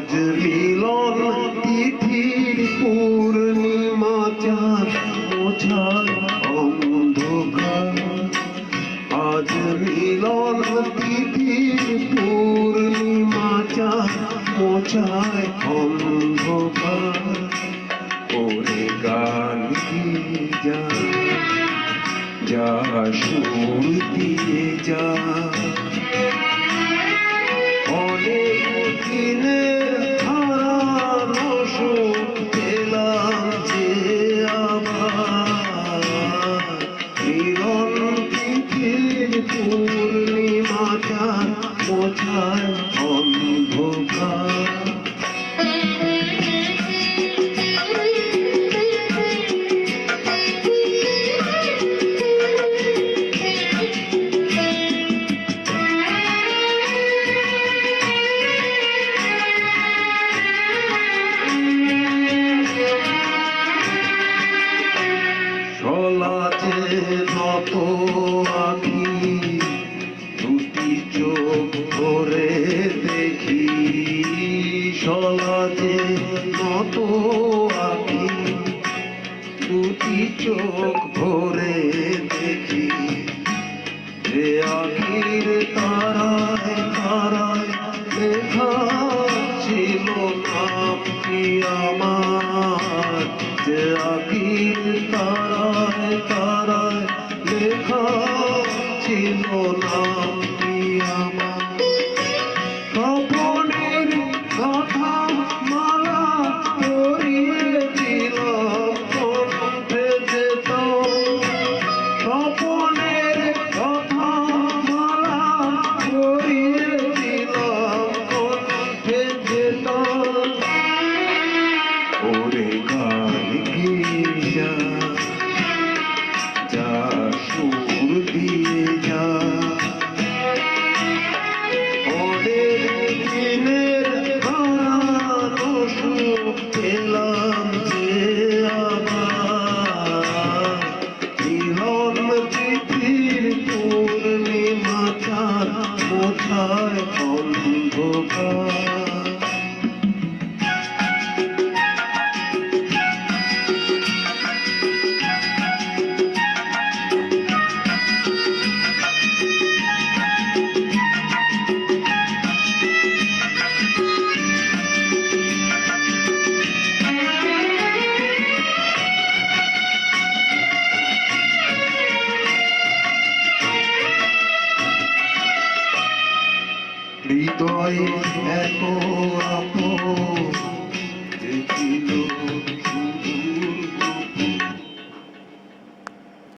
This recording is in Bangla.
আজ মিলন তিথির পূর্ণিমা চাঁদ মোছায় অন্ধকার। আজ মিলন তিথির পূর্ণিমা চাঁদ মোছায় অন্ধকার। ওরে গান দিয়ে যা, যা সুর দিয়ে যা, অনেক দিনের হারানো সুখ পেলাম যে আবার। মিলন তিথির পূর্ণিমা চাঁদ মোছায় অন্ধকার। সলাচে নত আখি, দুটি চোখ ভরে দেখি। সলাচে নত আখি, দুটি চোখ ভরে দেখি। যে আখির তারায় তারায় লেখা ছিল নামটি আমার। যে আখির তারায় তারায় লেখা ছিল নামটি আমার। স্বপনের কথা মালা পরিয়েছিলাম কণ্ঠে যেত। স্বপনের কথা মালা পরিয়েছিলাম কণ্ঠে যেত। ওরে গান গিয়ে যা, যা সুর দিয়ে যা, অনেক দিনের হারানো সুখ পেলাম যে আবার। মিলন তিথির পূর্ণিমা চাঁদ মোছায় অন্ধকার। হৃদয়ে এত